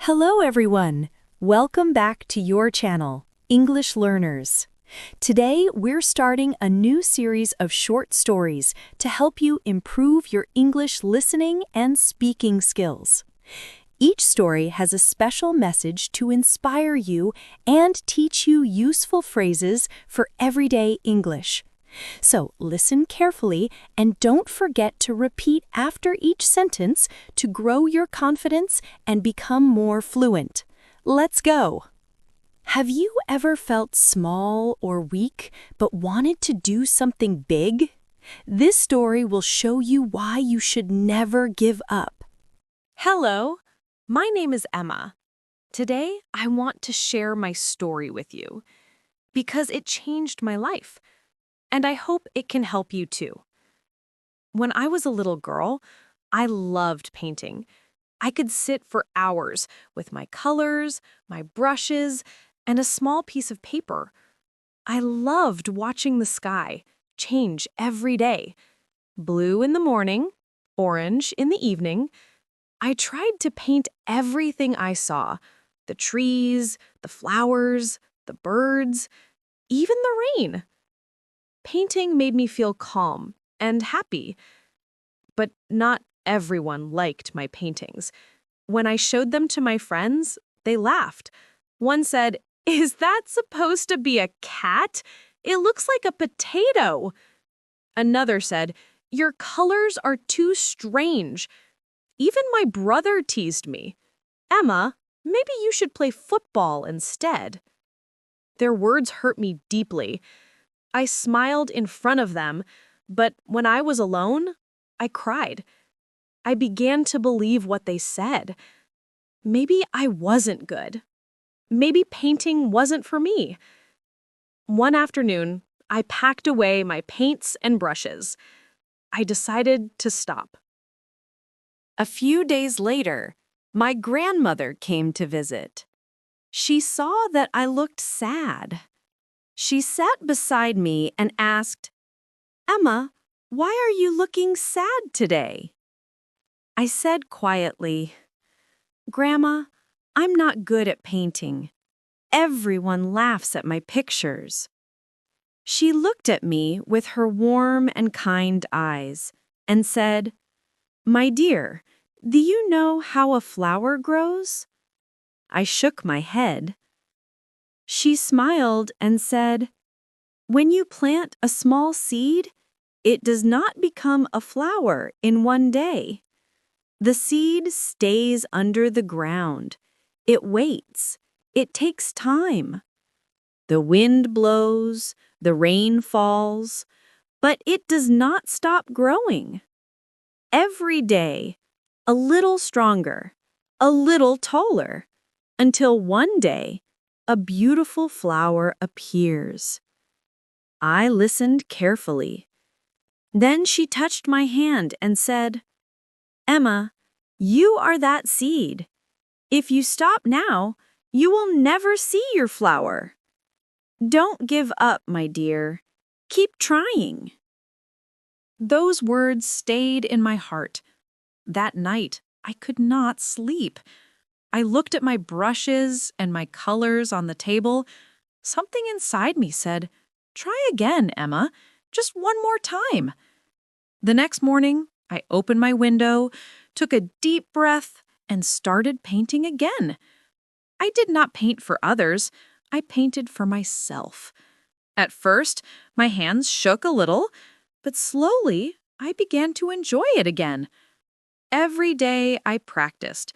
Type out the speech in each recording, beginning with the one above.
Hello everyone! Welcome back to your channel, English Learners. Today we're starting a new series of short stories to help you improve your English listening and speaking skills. Each story has a special message to inspire you and teach you useful phrases for everyday English. So listen carefully and don't forget to repeat after each sentence to grow your confidence and become more fluent. Let's go! Have you ever felt small or weak but wanted to do something big? This story will show you why you should never give up. Hello, my name is Emma. Today, I want to share my story with you because it changed my life, and I hope it can help you too. When I was a little girl, I loved painting. I could sit for hours with my colors, my brushes, and a small piece of paper. I loved watching the sky change every day. Blue in the morning, orange in the evening. I tried to paint everything I saw, the trees, the flowers, the birds, even the rain. Painting made me feel calm and happy, but not everyone liked my paintings. When I showed them to my friends, they laughed. One said, "Is that supposed to be a cat? It looks like a potato." Another said, "Your colors are too strange." Even my brother teased me. "Emma, maybe you should play football instead." Their words hurt me deeply. I smiled in front of them, but when I was alone, I cried. I began to believe what they said. Maybe I wasn't good. Maybe painting wasn't for me. One afternoon, I packed away my paints and brushes. I decided to stop. A few days later, my grandmother came to visit. She saw that I looked sad. She sat beside me and asked, "Emma, why are you looking sad today?" I said quietly, "Grandma, I'm not good at painting. Everyone laughs at my pictures." She looked at me with her warm and kind eyes and said, "My dear, do you know how a flower grows?" I shook my head. She smiled and said, "When you plant a small seed, it does not become a flower in one day. The seed stays under the ground. It waits. It takes time. The wind blows, the rain falls, but it does not stop growing. Every day, a little stronger, a little taller, until one day, a beautiful flower appears." I listened carefully. Then she touched my hand and said, "Emma, you are that seed. If you stop now, you will never see your flower. Don't give up, my dear. Keep trying." Those words stayed in my heart. That night, I could not sleep. I looked at my brushes and my colors on the table. Something inside me said, "Try again, Emma. Just one more time." The next morning, I opened my window, took a deep breath, and started painting again. I did not paint for others. I painted for myself. At first, my hands shook a little, but slowly, I began to enjoy it again. Every day, I practiced.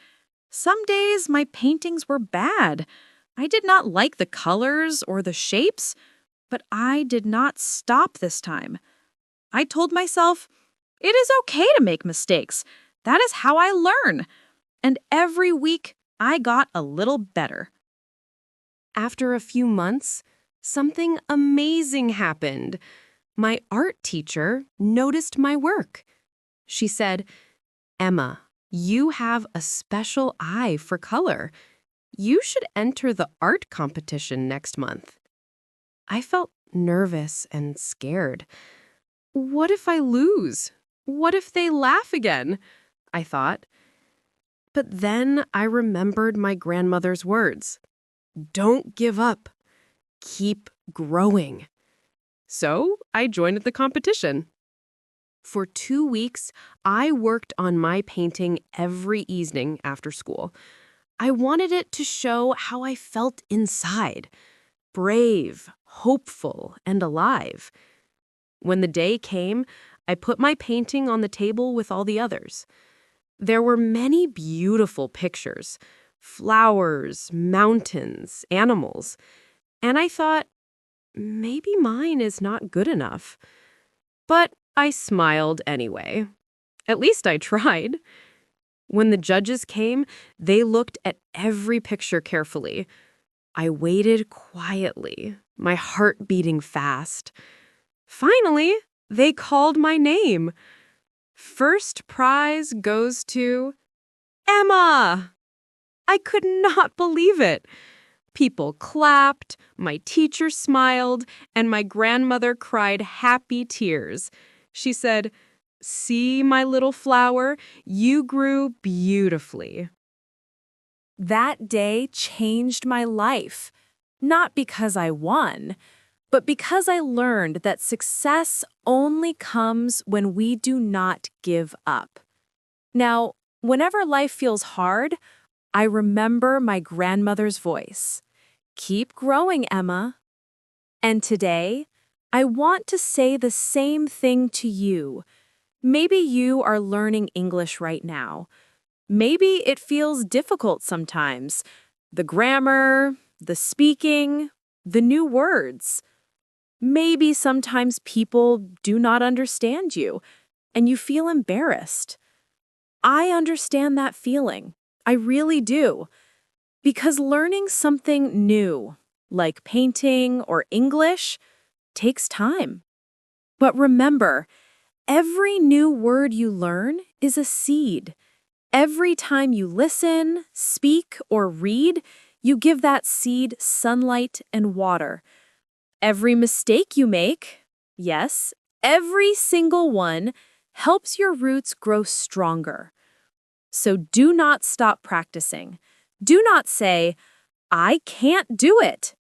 Some days, my paintings were bad. I did not like the colors or the shapes, but I did not stop this time. I told myself, it is okay to make mistakes. That is how I learn. And every week, I got a little better. After a few months, something amazing happened. My art teacher noticed my work. She said, "Emma, you have a special eye for color. You should enter the art competition next month." I felt nervous and scared. What if I lose? What if they laugh again? I thought. But then I remembered my grandmother's words. Don't give up. Keep growing. So I joined the competition. For 2 weeks, I worked on my painting every evening after school. I wanted it to show how I felt inside. Brave, hopeful, and alive. When the day came, I put my painting on the table with all the others. There were many beautiful pictures, flowers, mountains, animals, and I thought, maybe mine is not good enough. But I smiled anyway. At least I tried. When the judges came, they looked at every picture carefully. I waited quietly, my heart beating fast. Finally, they called my name. First prize goes to Emma! I could not believe it. People clapped, my teacher smiled, and my grandmother cried happy tears. She said, "See, my little flower, you grew beautifully." That day changed my life, not because I won, but because I learned that success only comes when we do not give up. Now, whenever life feels hard, I remember my grandmother's voice. Keep growing, Emma. And today, I want to say the same thing to you. Maybe you are learning English right now. Maybe it feels difficult sometimes. The grammar, the speaking, the new words. Maybe sometimes people do not understand you, and you feel embarrassed. I understand that feeling. I really do. Because learning something new, like painting or English, takes time. But remember, every new word you learn is a seed. Every time you listen, speak, or read, you give that seed sunlight and water. Every mistake you make, yes, every single one, helps your roots grow stronger. So do not stop practicing. Do not say, "I can't do it."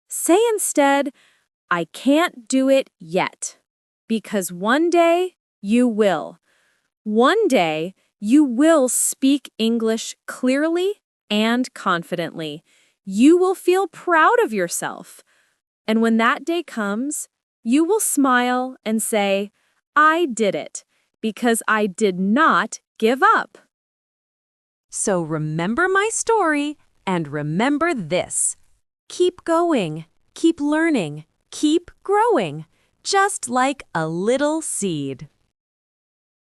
Say instead, "I can't do it yet." Because one day you will. One day you will speak English clearly and confidently. You will feel proud of yourself. And when that day comes, you will smile and say, "I did it because I did not give up." So remember my story and remember this. Keep going, keep learning, keep growing, just like a little seed.